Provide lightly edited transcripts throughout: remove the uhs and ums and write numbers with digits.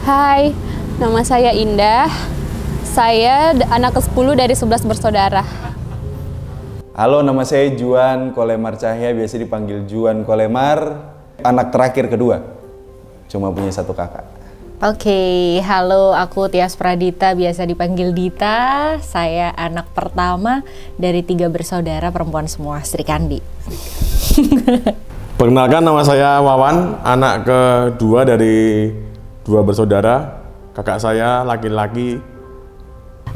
Hai, nama saya Indah. Saya anak ke-10 dari 11 bersaudara. Halo, nama saya Juan Kolemar Cahya, biasa dipanggil Juan Kolemar. Anak terakhir kedua, cuma punya satu kakak. Oke, halo, aku Tias Pradita, biasa dipanggil Dita. Saya anak pertama dari 3 bersaudara, perempuan semua, Sri Kandi. Perkenalkan, nama saya Wawan, anak kedua dari 2 bersaudara. Kakak saya laki-laki.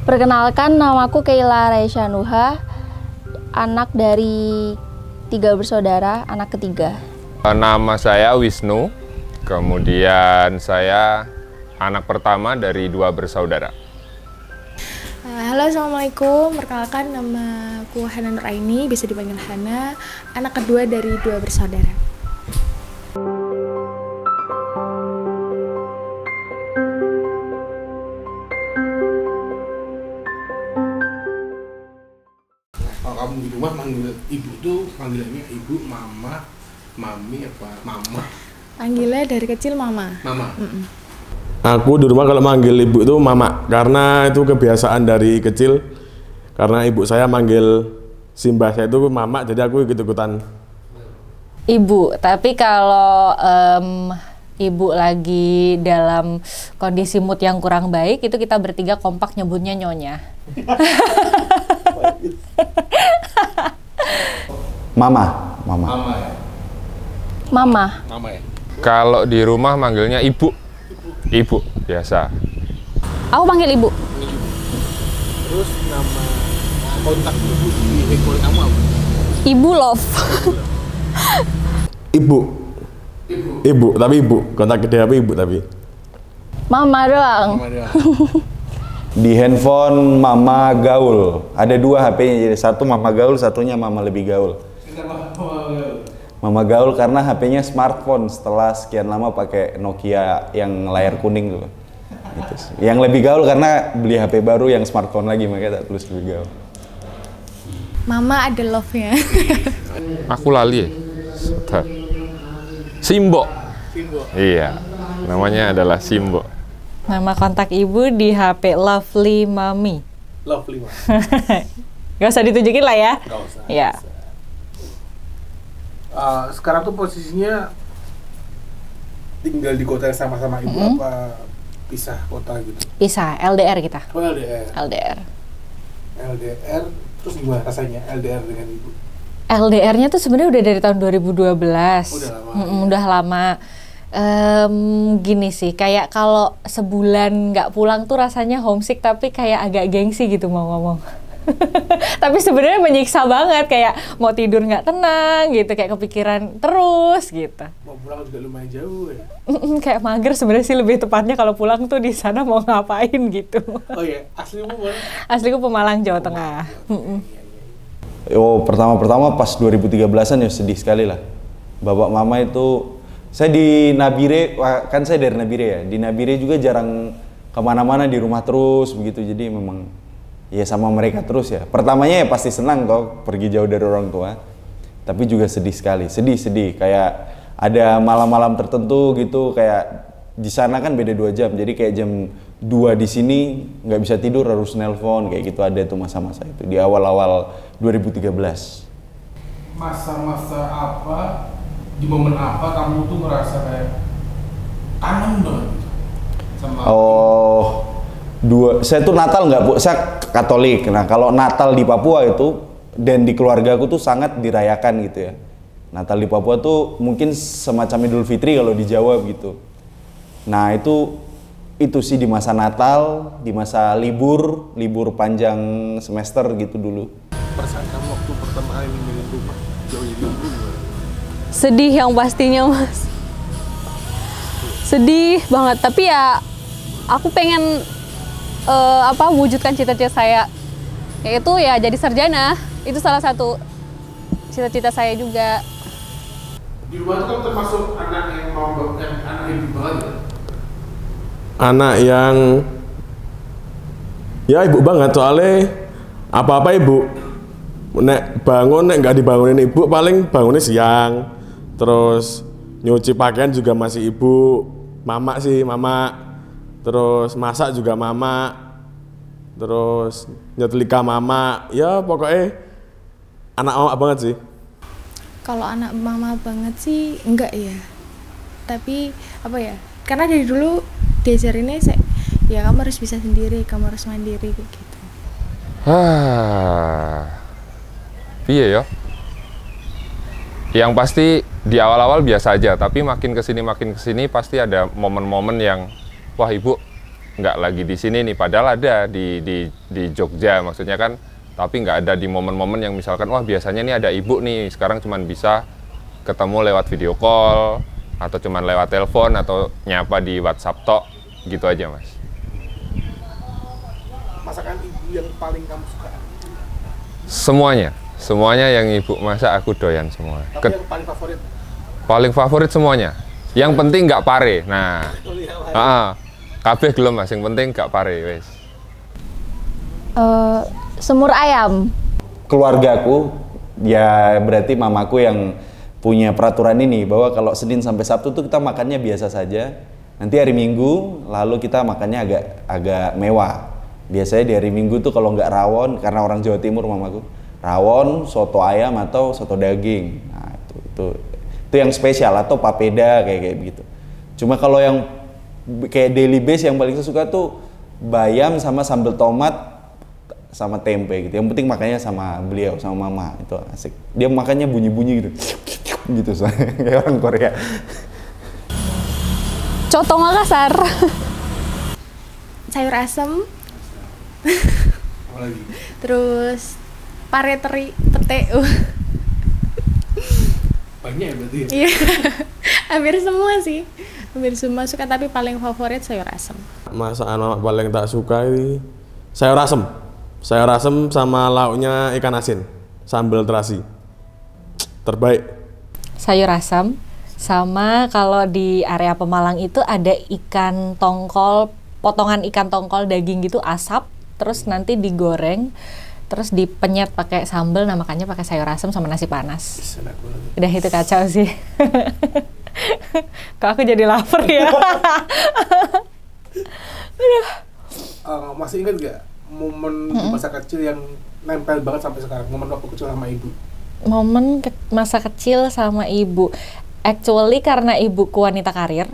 Perkenalkan, namaku Keila Raisya Nuha, anak dari 3 bersaudara, anak ketiga. Nama saya Wisnu, kemudian saya anak pertama dari 2 bersaudara. Halo, assalamualaikum. Perkenalkan, nama aku Hana Nuraini, bisa dipanggil Hana, anak kedua dari 2 bersaudara. Kalau kamu di rumah manggil ibu tuh panggilannya ibu, mama, mami, apa mama? Panggilnya dari kecil mama. Mama. Aku di rumah kalau manggil ibu itu mama, karena itu kebiasaan dari kecil. Karena ibu saya manggil simbah saya itu mama, jadi aku ikut-ikutan. Ibu, tapi kalau ibu lagi dalam kondisi mood yang kurang baik, itu kita bertiga kompak nyebutnya nyonya. Mama. Mama ya. Mama. Mama ya. Kalau di rumah manggilnya ibu. Ibu, biasa. Aku panggil ibu. Terus nama kontak ibu di handphone kamu apa? Ibu Love. Ibu, tapi ibu. Kontak gede apa ibu tapi? Mama doang. Mama dia. Di handphone Mama Gaul. Ada 2 HP-nya, jadi satu Mama Gaul, satunya Mama Lebih Gaul. Mama Gaul karena HP-nya smartphone, setelah sekian lama pakai Nokia yang layar kuning tuh. Gitu. Yang Lebih Gaul karena beli HP baru yang smartphone lagi, makanya tak tulis Lebih Gaul. Mama ada love-nya. Aku lali ya. Simbo. Iya, namanya adalah Simbo. Nama kontak ibu di HP Lovely Mami. Lovely Mami. Gak usah ditunjukin lah ya. Gak usah. Ya. Sekarang tuh posisinya tinggal di kota yang sama-sama ibu apa pisah kota gitu? Pisah, LDR kita. Oh, LDR. LDR. LDR, terus gimana rasanya LDR dengan ibu? LDR-nya tuh sebenarnya udah dari tahun 2012. Udah lama. Udah lama. Gini sih, kayak kalau sebulan nggak pulang tuh rasanya homesick, tapi kayak agak gengsi gitu mau ngomong. Tapi sebenarnya menyiksa banget, kayak mau tidur nggak tenang gitu, kayak kepikiran terus gitu. Mau pulang juga lumayan jauh ya? Kayak mager sebenarnya sih, lebih tepatnya kalau pulang tuh di sana mau ngapain gitu. Oh iya, aslimu mana? Asliku Pemalang, Jawa Tengah. Oh, pertama-pertama pas 2013-an ya sedih sekali lah. Bapak mama itu, saya di Nabire, kan saya dari Nabire ya. Di Nabire juga jarang kemana-mana, di rumah terus begitu. Jadi memang ya sama mereka terus ya. Pertamanya ya pasti senang toh pergi jauh dari orang tua. Tapi juga sedih sekali, sedih. Kayak ada malam-malam tertentu gitu, kayak di sana kan beda 2 jam. Jadi kayak jam 2 di sini nggak bisa tidur, harus nelpon kayak gitu. Ada tuh masa-masa itu di awal-awal 2013. Masa-masa apa, di momen apa kamu tuh ngerasa kayak kangen banget gitu sama saya tuh Natal nggak, saya Katolik. Nah kalau Natal di Papua itu dan di keluarga aku tuh sangat dirayakan gitu ya. Natal di Papua tuh mungkin semacam Idul Fitri kalau di Jawa gitu. Nah itu sih di masa Natal, di masa libur panjang semester gitu dulu. perasaan kamu waktu pertama kali ninggalin rumah jauh dari ibu gimana? Sedih yang pastinya, Mas. Sedih banget, tapi ya aku pengen wujudkan cita-cita saya, yaitu ya jadi sarjana. Itu salah satu cita-cita saya juga. Di rumah itu kan termasuk anak yang anak ibu banget ya? Anak yang ya ibu banget, soalnya apa-apa ibu. Nek bangun, nek nggak dibangunin ibu paling bangunnya siang. Terus nyuci pakaian juga masih ibu. Mama sih, mama terus masak juga mama, terus nyetrika mama, ya pokoknya anak mama banget sih. Kalau anak mama banget sih enggak ya, tapi apa ya, karena dari dulu diajarinnya ya kamu harus bisa sendiri, kamu harus mandiri kayak gitu. Iya ya. Yang pasti di awal-awal biasa aja, tapi makin kesini pasti ada momen-momen yang wah ibu nggak lagi di sini nih, padahal ada di Jogja maksudnya kan, tapi nggak ada di momen-momen yang misalkan wah biasanya nih ada ibu nih, sekarang cuman bisa ketemu lewat video call atau cuman lewat telepon atau nyapa di WhatsApp tok gitu aja mas. Masakan ibu yang paling kamu suka? Semuanya yang ibu masak aku doyan semua. Tapi yang paling favorit? Paling favorit semuanya. Yang penting nggak pare. Nah, kabeh gelem mas. Yang penting nggak pare, wes. Semur ayam. Keluargaku, ya berarti mamaku yang punya peraturan ini bahwa kalau Senin sampai Sabtu tuh kita makannya biasa saja. Nanti hari Minggu lalu kita makannya agak mewah. Biasanya di hari Minggu tuh kalau nggak rawon, karena orang Jawa Timur mamaku, rawon, soto ayam atau soto daging. Nah, itu yang spesial, atau papeda kayak begitu. Cuma kalau yang kayak daily base yang paling saya suka tuh bayam sama sambal tomat sama tempe gitu. Yang penting makannya sama beliau, sama mama, itu asik. Dia makannya bunyi-bunyi gitu. Gitu kayak orang Korea. Coto Makassar. Sayur asem. Apa lagi? Terus pare teri pete. Banyak ya berarti ya? Iya. Hampir semua sih. Hampir semua suka, tapi paling favorit sayur asem. Masakan mama paling tak suka ini sayur asem. Sayur asem sama lauknya ikan asin, sambal terasi. Terbaik. Sayur asam, sama kalau di area Pemalang itu ada ikan tongkol, potongan ikan tongkol daging gitu asap, terus nanti digoreng, terus dipenyet pakai sambal, nah makannya pakai sayur asam sama nasi panas. Udah itu kacau sih. Kok aku jadi lapar ya? Masih ingat gak momen di masa kecil yang nempel banget sampai sekarang, momen waktu kecil sama ibu? Momen masa kecil sama ibu, actually karena ibuku wanita karir,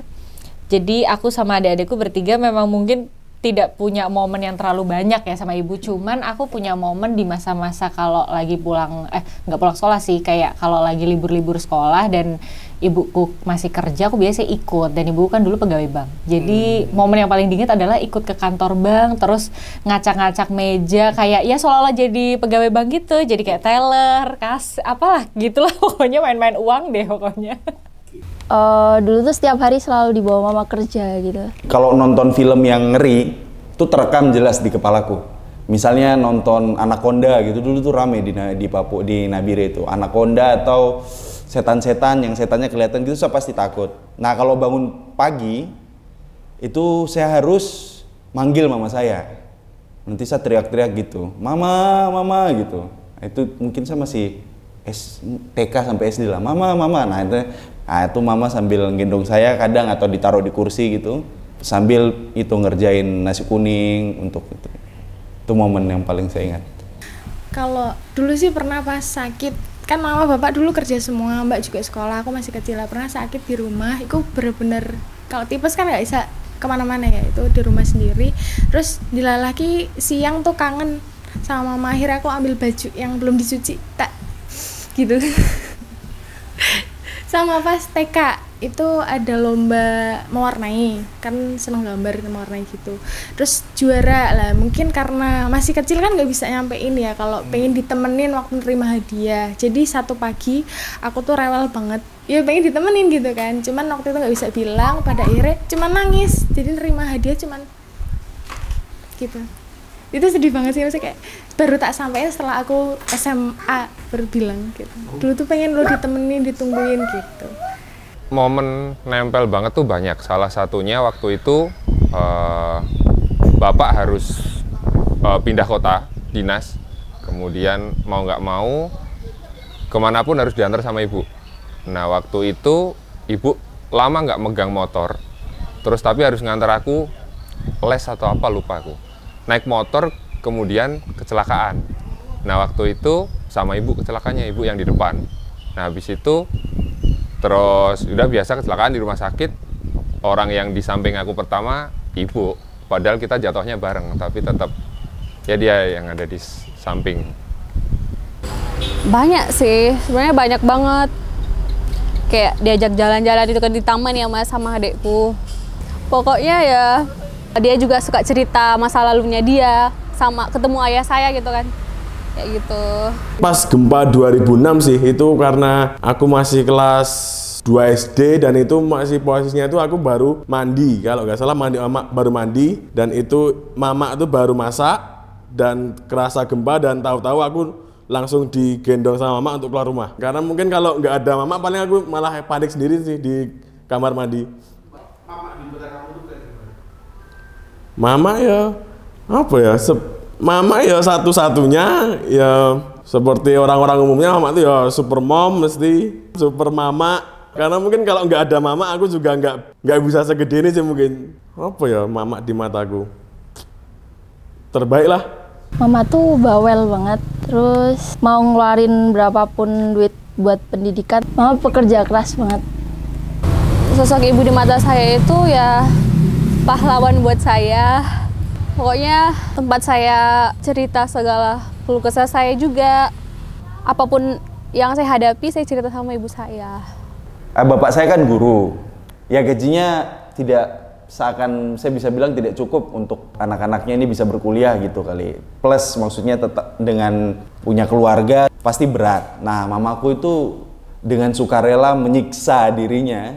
jadi aku sama adik-adikku bertiga memang mungkin tidak punya momen yang terlalu banyak ya sama ibu. Cuman aku punya momen di masa-masa kalau lagi pulang, nggak pulang sekolah sih, kayak kalau lagi libur-libur sekolah dan ibuku masih kerja, aku biasanya ikut. Dan ibuku kan dulu pegawai bank, jadi momen yang paling diingat adalah ikut ke kantor bank, terus ngacak-ngacak meja, kayak ya seolah-olah jadi pegawai bank gitu, jadi kayak teller, apalah gitulah, pokoknya main-main uang deh pokoknya. Dulu tuh setiap hari selalu dibawa mama kerja gitu. Kalau nonton film yang ngeri, itu terekam jelas di kepalaku. Misalnya nonton Anaconda gitu, dulu tuh rame di Papua, di Nabire itu. Anaconda atau setan-setan yang setannya kelihatan gitu, saya pasti takut. Nah kalau bangun pagi, itu saya harus manggil mama saya. Nanti saya teriak-teriak gitu, mama, mama gitu. Itu mungkin saya masih TK sampai SD lah, mama, mama. Nah itu mama sambil gendong saya kadang, atau ditaruh di kursi gitu, sambil itu ngerjain nasi kuning untuk itu. Itu momen yang paling saya ingat. Kalau dulu sih pernah pas sakit, kan mama bapak dulu kerja semua, mbak juga sekolah, aku masih kecil lah, pernah sakit di rumah. Itu bener-bener, kalau tipes kan nggak bisa kemana-mana ya, itu di rumah sendiri. Terus dilalaki siang tuh kangen sama mama, akhirnya aku ambil baju yang belum dicuci, tak gitu. Sama pas TK itu ada lomba mewarnai, kan seneng gambar mewarnai gitu. Terus juara lah, mungkin karena masih kecil kan nggak bisa nyampein ya, kalau pengen ditemenin waktu nerima hadiah. Jadi satu pagi aku tuh rewel banget, ya pengen ditemenin gitu kan, cuman waktu itu nggak bisa bilang, pada akhirnya cuman nangis. Jadi nerima hadiah cuman gitu. Itu sedih banget sih, maksudnya kayak baru tak sampai setelah aku SMA baru bilang gitu. Dulu tuh pengen lo ditemenin, ditungguin gitu. Momen nempel banget tuh banyak. Salah satunya waktu itu bapak harus pindah kota, dinas. Kemudian mau nggak mau kemanapun harus diantar sama ibu. Nah waktu itu ibu lama nggak megang motor. Terus tapi harus ngantar aku les atau apa lupa aku. Naik motor kemudian kecelakaan. Nah waktu itu sama ibu kecelakaannya, ibu yang di depan. Nah habis itu terus udah biasa kecelakaan di rumah sakit. Orang yang di samping aku pertama ibu, padahal kita jatuhnya bareng, tapi tetap ya dia yang ada di samping. Banyak sih, sebenarnya banyak banget. Kayak diajak jalan-jalan itu kan di taman ya Mas sama adekku. Pokoknya ya dia juga suka cerita masa lalunya dia, sama ketemu ayah saya gitu kan. Kayak gitu. Pas gempa 2006 sih, itu karena aku masih kelas 2 SD dan itu masih posisinya itu aku baru mandi. Kalau nggak salah mama baru mandi dan itu mama itu baru masak dan kerasa gempa dan tahu-tahu aku langsung digendong sama mama untuk keluar rumah. Karena mungkin kalau nggak ada mama paling aku malah panik sendiri sih di kamar mandi. Mama ya apa ya? Mama ya satu-satunya ya seperti orang-orang umumnya, mama itu ya super mom, mesti super mama. Karena mungkin kalau nggak ada mama aku juga nggak bisa segede ini sih mungkin. Apa ya mama di mataku? Terbaik lah. Mama tuh bawel banget, terus mau ngeluarin berapapun duit buat pendidikan. Mama pekerja keras banget. Sosok ibu di mata saya itu ya pahlawan buat saya. Pokoknya tempat saya cerita segala keluh kesah saya juga. Apapun yang saya hadapi, saya cerita sama ibu saya. Bapak saya kan guru. Ya gajinya tidak seakan saya bisa bilang tidak cukup untuk anak-anaknya ini bisa berkuliah gitu kali. Plus maksudnya tetap dengan punya keluarga pasti berat. Nah mamaku itu dengan sukarela menyiksa dirinya,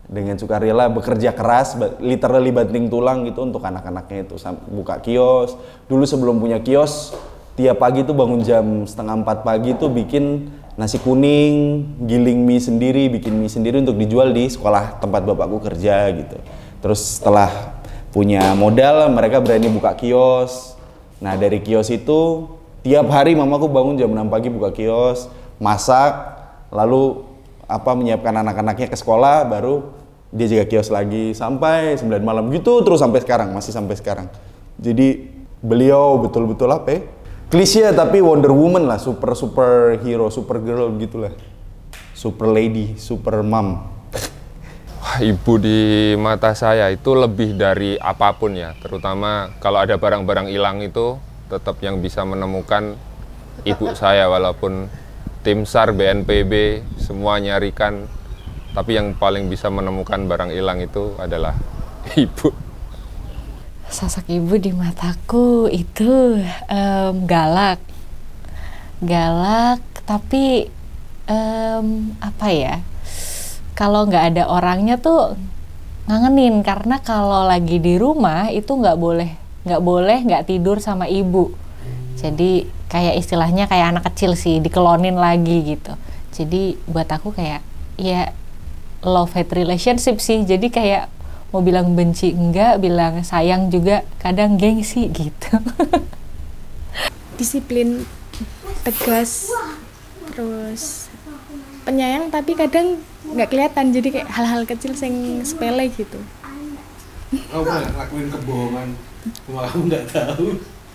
dengan sukarela bekerja keras, literally banting tulang gitu untuk anak-anaknya itu. Buka kios, dulu sebelum punya kios tiap pagi tuh bangun jam 3:30 pagi tuh bikin nasi kuning, giling mie sendiri, bikin mie sendiri untuk dijual di sekolah tempat bapakku kerja gitu. Terus setelah punya modal, mereka berani buka kios. Nah dari kios itu, tiap hari mamaku bangun jam 6 pagi buka kios, masak, lalu menyiapkan anak-anaknya ke sekolah, baru dia jaga kios lagi sampai 9 malam gitu, terus sampai sekarang, masih sampai sekarang. Jadi beliau betul-betul klise tapi Wonder Woman lah, super hero, super girl gitulah, super lady, super mom. Ibu di mata saya itu lebih dari apapun ya, terutama kalau ada barang-barang hilang itu tetap yang bisa menemukan ibu saya, walaupun tim SAR, BNPB semua nyarikan, tapi yang paling bisa menemukan barang hilang itu adalah ibu. Sosok ibu di mataku itu galak tapi apa ya? Kalau nggak ada orangnya tuh ngangenin, karena kalau lagi di rumah itu nggak boleh nggak tidur sama ibu. Jadi kayak istilahnya kayak anak kecil sih, dikelonin lagi gitu. Jadi buat aku kayak ya love hate relationship sih. Jadi kayak mau bilang benci enggak, bilang sayang juga kadang gengsi gitu. Disiplin, tegas, terus penyayang tapi kadang nggak kelihatan, jadi kayak hal-hal kecil yang sepele gitu. Oh, ngelakuin kebohongan, cuma kamu nggak tahu.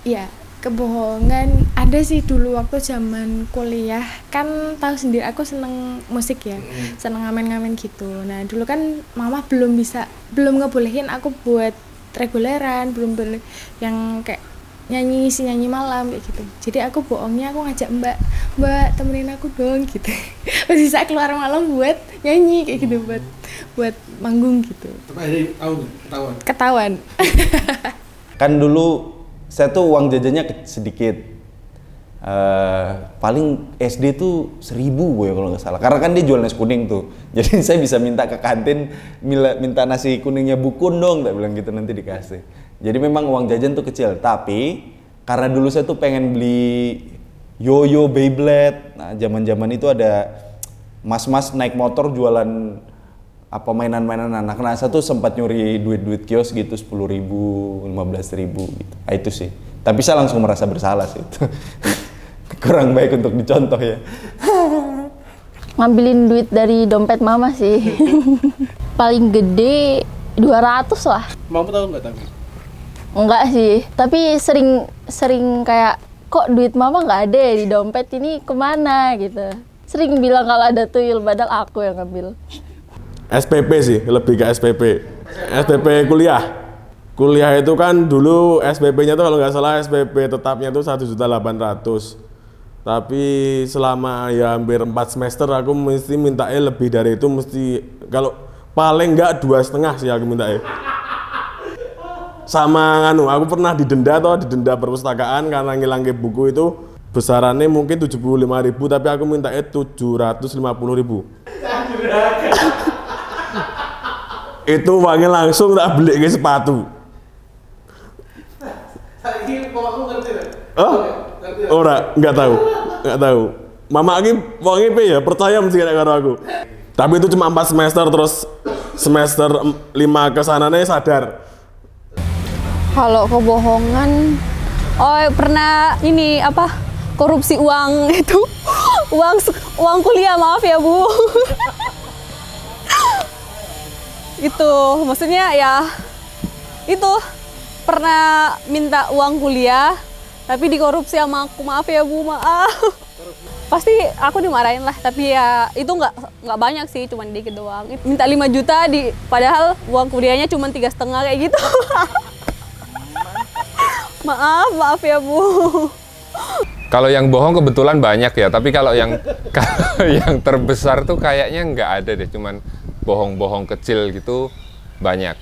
Iya, kebohongan ada sih dulu waktu zaman kuliah, kan tahu sendiri aku seneng musik ya, seneng ngamen-ngamen gitu. Nah dulu kan mama belum ngebolehin aku buat reguleran, belum boleh yang kayak nyanyi malam kayak gitu. Jadi aku bohongnya, aku ngajak mbak temenin aku dong gitu. Pas bisa keluar malam buat nyanyi kayak gitu, buat manggung gitu. Tapi ada ketahuan. Kan dulu saya tuh uang jajannya sedikit. Paling SD tuh 1.000 gue kalau nggak salah. Karena kan dia jual nasi kuning tuh. Jadi saya bisa minta ke kantin, minta nasi kuningnya bukun dong, tak bilang gitu, nanti dikasih. Jadi memang uang jajan tuh kecil, tapi karena dulu saya tuh pengen beli yoyo, Beyblade. Nah, zaman-zaman itu ada mas-mas naik motor jualan mainan-mainan anak. Nah, saya tuh sempat nyuri duit kios gitu, 10.000, 15.000 gitu. Nah, itu sih. Tapi saya langsung merasa bersalah sih itu. Kurang baik untuk dicontoh ya. Ngambilin duit dari dompet mama sih. Paling gede 200 lah. Mama tahu nggak tapi? Enggak sih, tapi sering kayak kok duit mama nggak ada ya di dompet ini kemana gitu. Sering bilang kalau ada tuyul, padahal aku yang ngambil. SPP sih, lebih ke SPP. SPP kuliah. Kuliah itu kan dulu SPP-nya tuh kalau nggak salah SPP tetapnya tuh 1.800.000. Tapi selama ya hampir 4 semester aku mesti mintae lebih dari itu, mesti kalau paling nggak 2,5 sih aku mintae. Sama aku pernah didenda perpustakaan karena ngilangin buku itu besarannya mungkin 75.000 tapi aku minta 750.000. Itu uangnya langsung tak beli ke sepatu. Oh? Ora, nggak tahu. Mama lagi uangnya pe ya, percaya mesti karo aku. Tapi itu cuma 4 semester, terus semester 5 kesananya sadar. Kalau kebohongan, pernah ini korupsi uang itu, uang kuliah, maaf ya Bu. Itu maksudnya ya itu pernah minta uang kuliah tapi dikorupsi sama aku, maaf ya Bu, maaf. Pasti aku dimarahin lah, tapi ya itu nggak banyak sih, cuma dikit doang. Minta 5 juta padahal uang kuliahnya cuma 3,5 kayak gitu. Maaf ya Bu. Kalau yang bohong kebetulan banyak ya, tapi kalau yang terbesar tuh kayaknya nggak ada deh, cuman bohong-bohong kecil gitu banyak.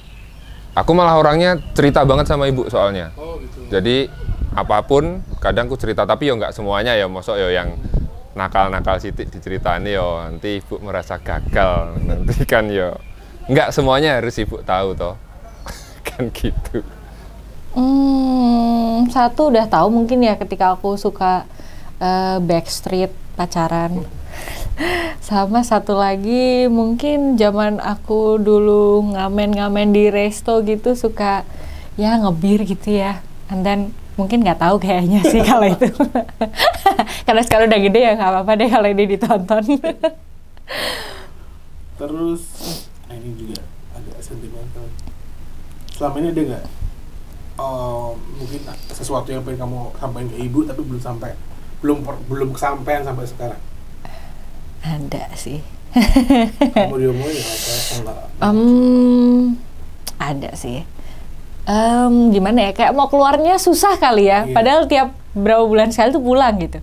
Aku malah orangnya cerita banget sama ibu soalnya. Oh, gitu. Jadi apapun kadang aku cerita, tapi yo nggak semuanya ya, mosok yo yang nakal-nakal sitik diceritain yo nanti ibu merasa gagal, nanti kan yo nggak semuanya harus ibu tahu toh. Kan gitu. Satu udah tahu mungkin ya ketika aku suka Backstreet pacaran. Sama satu lagi mungkin zaman aku dulu ngamen di resto gitu suka ya ngebir gitu ya. And then mungkin nggak tahu kayaknya sih kalau itu. Karena sekarang udah gede ya nggak apa-apa deh kalau ini ditonton. Terus ini juga agak sentimental. Selama ini ada nggak mungkin sesuatu yang pengen kamu sampaikan ke ibu tapi belum kesampaian sampai sekarang? Ada sih. Kamu diomongin apa enggak? Ada sih. Gimana ya, kayak mau keluarnya susah kali ya. Iya. Padahal tiap berapa bulan sekali tuh pulang gitu.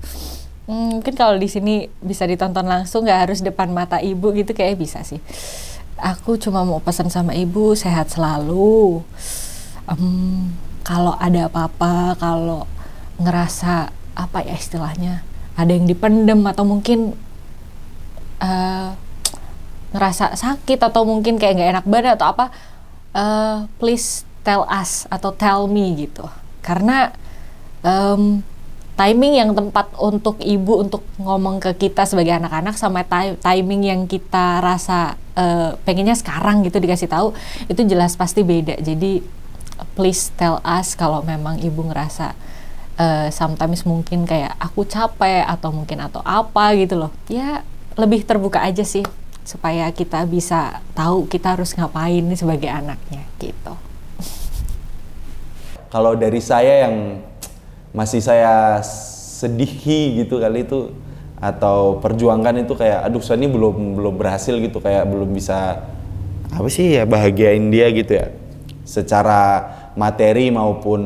Mungkin kalau di sini bisa ditonton langsung, nggak harus depan mata ibu gitu, kayak bisa sih. Aku cuma mau pesan sama ibu sehat selalu. Kalau ada apa-apa, kalau ngerasa apa ya istilahnya, ada yang dipendem atau mungkin ngerasa sakit atau mungkin kayak nggak enak badan atau apa, please tell us atau tell me gitu. Karena timing yang tepat untuk ibu untuk ngomong ke kita sebagai anak-anak sama timing yang kita rasa pengennya sekarang gitu dikasih tahu, itu jelas pasti beda. Jadi please tell us kalau memang ibu ngerasa sometimes mungkin kayak aku capek atau mungkin atau apa gitu loh. Ya lebih terbuka aja sih supaya kita bisa tahu kita harus ngapain nih sebagai anaknya gitu. Kalau dari saya yang masih saya sedihi gitu kali itu atau perjuangkan itu kayak aduh saya ini belum berhasil gitu, kayak belum bisa apa sih ya bahagiain dia gitu ya secara materi maupun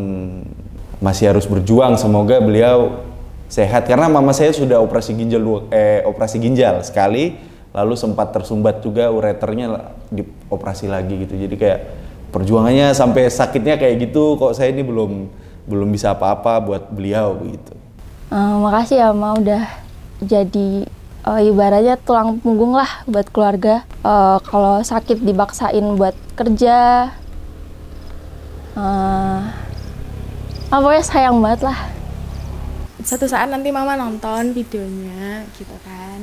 masih harus berjuang. Semoga beliau sehat karena mama saya sudah operasi ginjal sekali, lalu sempat tersumbat juga ureternya, dioperasi lagi gitu. Jadi kayak perjuangannya sampai sakitnya kayak gitu, kok saya ini belum bisa apa-apa buat beliau begitu. Makasih ya Ma, udah jadi ibaratnya tulang punggung lah buat keluarga. Kalau sakit dibaksain buat kerja, pokoknya sayang banget lah. Suatu saat nanti mama nonton videonya gitu kan,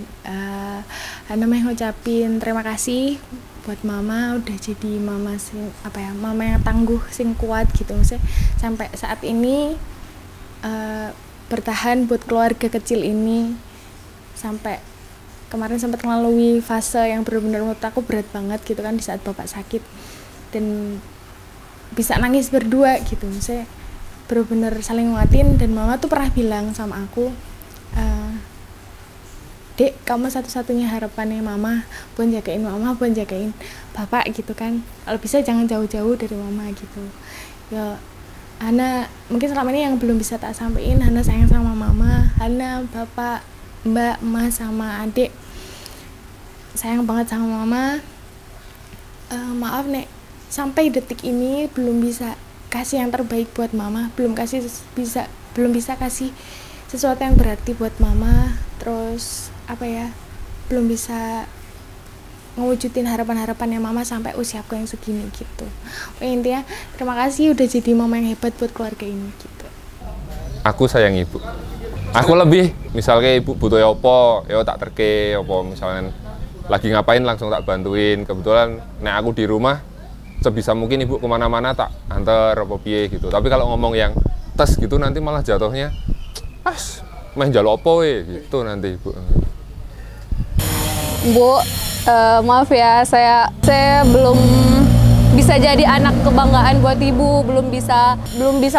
Hana mau ngucapin terima kasih buat mama udah jadi mama mama yang tangguh, sing kuat gitu, maksudnya sampai saat ini bertahan buat keluarga kecil ini, sampai kemarin sempat melalui fase yang benar-benar menurut aku berat banget gitu kan di saat bapak sakit, dan bisa nangis berdua gitu. Saya benar-benar saling nguatin, dan mama tuh pernah bilang sama aku, Dek, kamu satu-satunya harapannya mama, buat jagain mama, buat jagain bapak gitu kan. Kalau bisa jangan jauh-jauh dari mama gitu. Ya, Hana mungkin selama ini yang belum bisa tak sampaikan, Hana sayang sama mama, Hana, bapak, mbak, emas, sama adik sayang banget sama mama. Maaf Nek, sampai detik ini belum bisa kasih yang terbaik buat mama, belum bisa kasih sesuatu yang berarti buat mama, terus belum bisa ngewujudin harapan-harapannya mama sampai usiaku yang segini gitu. Intinya terima kasih udah jadi mama yang hebat buat keluarga ini gitu. Aku sayang ibu. Aku lebih, misalnya ibu butuh apa, ya tak terke apa, misalnya lagi ngapain langsung tak bantuin. Kebetulan nek aku di rumah sebisa mungkin ibu kemana-mana tak antar apa piye gitu. Tapi kalau ngomong yang tes gitu nanti malah jatuhnya main njaluk apa gitu nanti ibu. Bu, maaf ya, saya belum bisa jadi anak kebanggaan buat ibu, belum bisa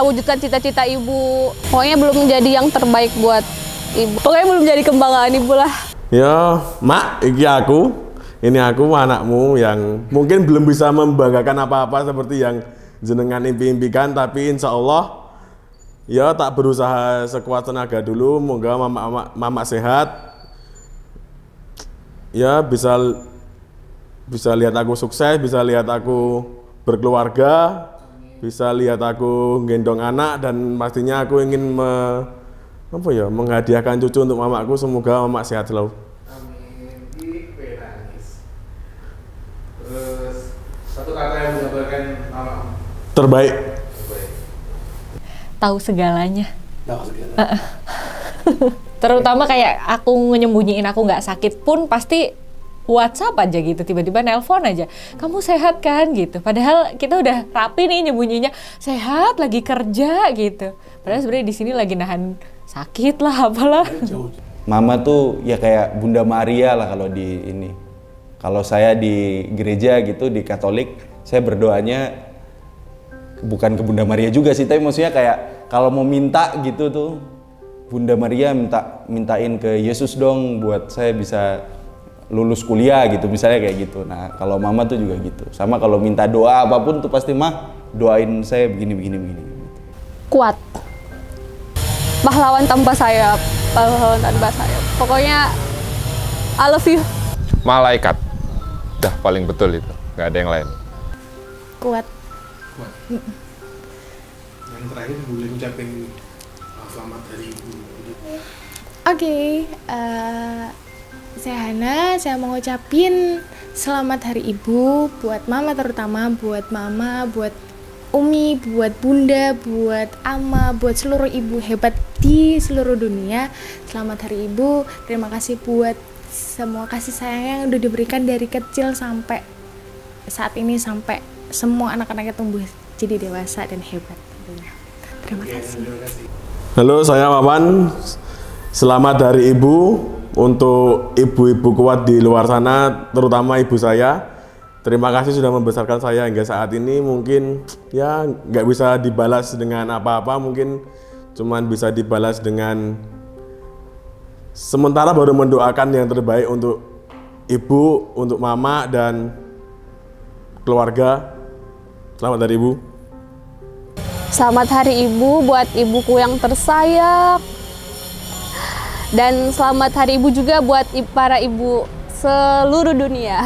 wujudkan cita-cita ibu. Pokoknya belum menjadi yang terbaik buat ibu. Pokoknya belum jadi kebanggaan ibu lah. Ya, Mak, ini aku anakmu yang mungkin belum bisa membanggakan apa-apa seperti yang jenengan impi-impikan, tapi insya Allah ya tak berusaha sekuat tenaga dulu. Moga mama sehat. Ya bisa lihat aku sukses, bisa lihat aku berkeluarga, bisa lihat aku gendong anak, dan pastinya aku ingin menghadiahkan cucu untuk mamaku. Semoga mama sehat selalu. Amin. Terus satu kata yang menggambarkan mama. Terbaik. Tahu segalanya. Tahu segalanya. Terutama kayak aku nyembunyiin aku nggak sakit pun pasti WhatsApp aja gitu, tiba-tiba nelpon aja, kamu sehat kan gitu. Padahal kita udah rapi nih nyembunyinya, sehat lagi kerja gitu. Padahal sebenarnya di sini lagi nahan sakit lah apalah. Mama tuh ya kayak Bunda Maria lah kalau di ini. Kalau saya di gereja gitu, di Katolik, saya berdoanya bukan ke Bunda Maria juga sih, tapi maksudnya kayak kalau mau minta gitu tuh, Bunda Maria mintain ke Yesus dong buat saya bisa lulus kuliah gitu, misalnya kayak gitu. Nah kalau mama tuh juga gitu, sama kalau minta doa apapun tuh pasti mah doain saya begini. Kuat, pahlawan tanpa sayap, pokoknya I love you. Malaikat, dah paling betul itu, nggak ada yang lain. Kuat. Yang terakhir boleh ngucapin selamat hari ibu. Oke, saya Hana, saya mau ngucapin selamat hari ibu buat mama, terutama buat mama, buat Umi, buat bunda, buat ama, buat seluruh ibu hebat di seluruh dunia. Selamat hari ibu, terima kasih buat semua kasih sayang yang udah diberikan dari kecil sampai saat ini, sampai semua anak-anaknya tumbuh jadi dewasa dan hebat. Terima kasih. Halo, saya Wawan. Selamat Hari Ibu untuk ibu-ibu kuat di luar sana, terutama ibu saya. Terima kasih sudah membesarkan saya hingga saat ini. Mungkin ya nggak bisa dibalas dengan apa-apa, mungkin cuman bisa dibalas dengan sementara baru mendoakan yang terbaik untuk ibu, untuk mama dan keluarga. Selamat Hari Ibu. Selamat Hari Ibu buat ibuku yang tersayang. Dan selamat Hari Ibu juga buat para ibu seluruh dunia.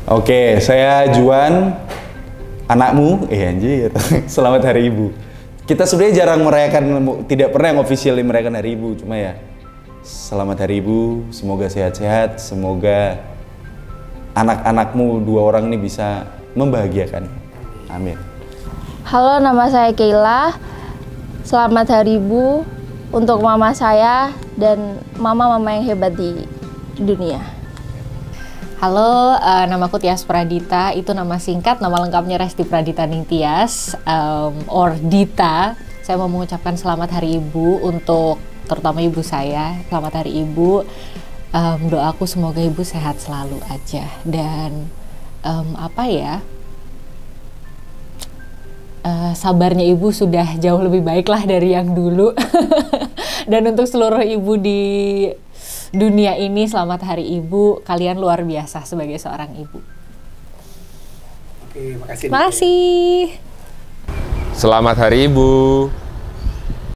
Oke, saya Juan, anakmu. Anjir. Selamat Hari Ibu. Kita sebenarnya jarang merayakan, tidak pernah yang officially merayakan Hari Ibu, cuma ya selamat Hari Ibu, semoga sehat-sehat, semoga anak-anakmu 2 orang ini bisa membahagiakan. Amin. Halo, nama saya Keila. Selamat Hari Ibu untuk mama saya dan mama-mama yang hebat di dunia. Halo, namaku Tias Pradita, itu nama singkat, nama lengkapnya Resti Pradita Ningtyas, or Dita. Saya mau mengucapkan selamat Hari Ibu untuk terutama ibu saya. Selamat Hari Ibu, doaku semoga ibu sehat selalu aja. Dan sabarnya ibu sudah jauh lebih baik lah dari yang dulu. Dan untuk seluruh ibu di dunia ini, selamat Hari Ibu. Kalian luar biasa sebagai seorang ibu. Oke, makasih. Makasih. Selamat Hari Ibu.